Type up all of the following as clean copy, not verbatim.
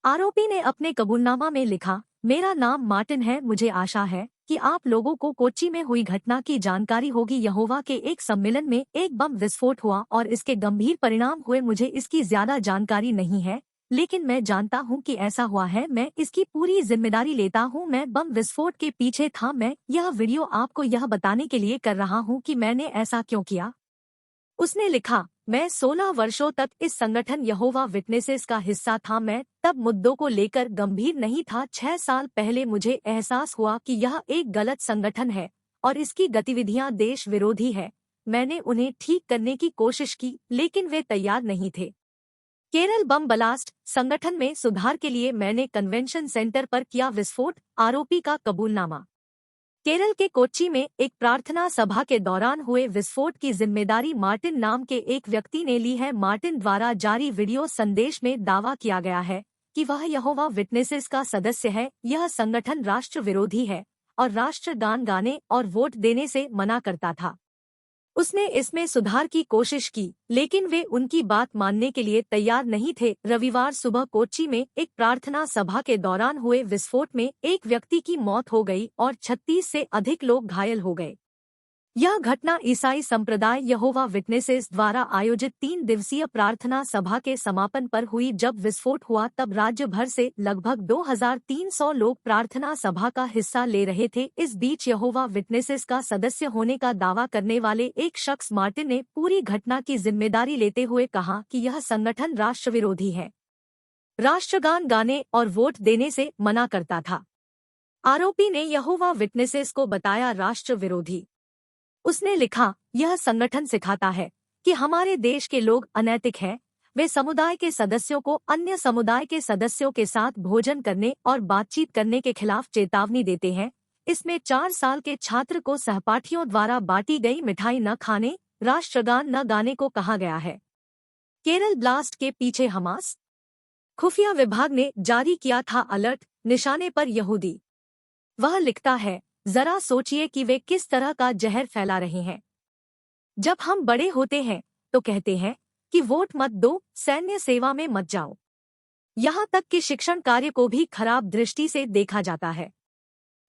आरोपी ने अपने कबूलनामा में लिखा, मेरा नाम मार्टिन है। मुझे आशा है कि आप लोगों को कोच्चि में हुई घटना की जानकारी होगी। यहोवा के एक सम्मेलन में एक बम विस्फोट हुआ और इसके गंभीर परिणाम हुए। मुझे इसकी ज्यादा जानकारी नहीं है, लेकिन मैं जानता हूं कि ऐसा हुआ है। मैं इसकी पूरी जिम्मेदारी लेता हूं। मैं बम विस्फोट के पीछे था। मैं यह वीडियो आपको यह बताने के लिए कर रहा हूं कि मैंने ऐसा क्यों किया। उसने लिखा, मैं 16 वर्षों तक इस संगठन यहोवा विटनेसेस का हिस्सा था। मैं तब मुद्दों को लेकर गंभीर नहीं था। 6 साल पहले मुझे एहसास हुआ कि यह एक गलत संगठन है और इसकी गतिविधियां देश विरोधी है। मैंने उन्हें ठीक करने की कोशिश की, लेकिन वे तैयार नहीं थे। केरल बम ब्लास्ट संगठन में सुधार के लिए मैंने कन्वेंशन सेंटर पर किया विस्फोट। आरोपी का कबूलनामा। केरल के कोच्चि में एक प्रार्थना सभा के दौरान हुए विस्फोट की जिम्मेदारी मार्टिन नाम के एक व्यक्ति ने ली है। मार्टिन द्वारा जारी वीडियो संदेश में दावा किया गया है कि वह यहोवा विटनेसेस का सदस्य है। यह संगठन राष्ट्र विरोधी है और राष्ट्रगान गाने और वोट देने से मना करता था। उसने इसमें सुधार की कोशिश की, लेकिन वे उनकी बात मानने के लिए तैयार नहीं थे। रविवार सुबह कोच्चि में एक प्रार्थना सभा के दौरान हुए विस्फोट में एक व्यक्ति की मौत हो गई और 36 से अधिक लोग घायल हो गए। यह घटना ईसाई संप्रदाय यहोवा विटनेसेस द्वारा आयोजित 3 दिवसीय प्रार्थना सभा के समापन पर हुई। जब विस्फोट हुआ तब राज्य भर से लगभग 2300 लोग प्रार्थना सभा का हिस्सा ले रहे थे। इस बीच यहोवा विटनेसेस का सदस्य होने का दावा करने वाले एक शख्स मार्टिन ने पूरी घटना की जिम्मेदारी लेते हुए कहा कि यह संगठन राष्ट्र विरोधी है, राष्ट्रगान गाने और वोट देने से मना करता था। आरोपी ने यहोवा विटनेसेस को बताया राष्ट्र विरोधी। उसने लिखा, यह संगठन सिखाता है कि हमारे देश के लोग अनैतिक हैं। वे समुदाय के सदस्यों को अन्य समुदाय के सदस्यों के साथ भोजन करने और बातचीत करने के खिलाफ चेतावनी देते हैं। इसमें 4 साल के छात्र को सहपाठियों द्वारा बांटी गई मिठाई न खाने, राष्ट्रगान न गाने को कहा गया है। केरल ब्लास्ट के पीछे हमास। खुफिया विभाग ने जारी किया था अलर्ट, निशाने पर यहूदी। वह लिखता है, जरा सोचिए कि वे किस तरह का जहर फैला रहे हैं। जब हम बड़े होते हैं तो कहते हैं कि वोट मत दो, सैन्य सेवा में मत जाओ। यहाँ तक कि शिक्षण कार्य को भी खराब दृष्टि से देखा जाता है।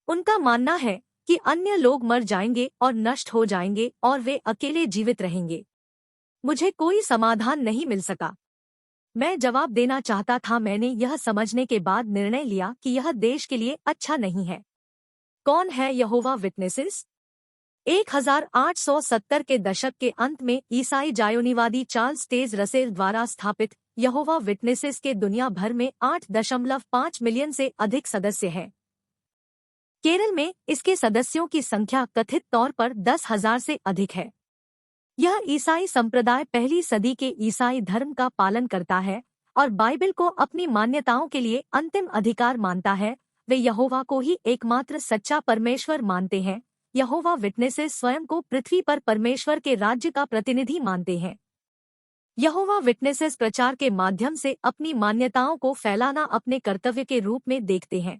उनका मानना है कि अन्य लोग मर जाएंगे और नष्ट हो जाएंगे और वे अकेले जीवित रहेंगे। मुझे कोई समाधान नहीं मिल सका। मैं जवाब देना चाहता था। मैंने यह समझने के बाद निर्णय लिया कि यह देश के लिए अच्छा नहीं है। कौन है यहोवा विटनेसेस? 1870 के दशक के अंत में ईसाई जायोनीवादी चार्ल्स टेज रसेल द्वारा स्थापित यहोवा विटनेसेस के दुनिया भर में 8.5 मिलियन से अधिक सदस्य हैं। केरल में इसके सदस्यों की संख्या कथित तौर पर 10,000 से अधिक है। यह ईसाई संप्रदाय पहली सदी के ईसाई धर्म का पालन करता है और बाइबल को अपनी मान्यताओं के लिए अंतिम अधिकार मानता है। वे यहोवा को ही एकमात्र सच्चा परमेश्वर मानते हैं। यहोवा विटनेसेस स्वयं को पृथ्वी पर परमेश्वर के राज्य का प्रतिनिधि मानते हैं। यहोवा विटनेसेस प्रचार के माध्यम से अपनी मान्यताओं को फैलाना अपने कर्तव्य के रूप में देखते हैं।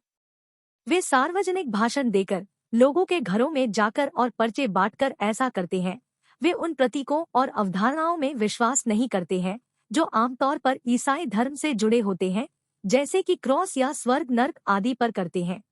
वे सार्वजनिक भाषण देकर, लोगों के घरों में जाकर और पर्चे बांटकर ऐसा करते हैं। वे उन प्रतीकों और अवधारणाओं में विश्वास नहीं करते हैं जो आमतौर पर ईसाई धर्म से जुड़े होते हैं, जैसे कि क्रॉस या स्वर्ग नर्क आदि पर करते हैं।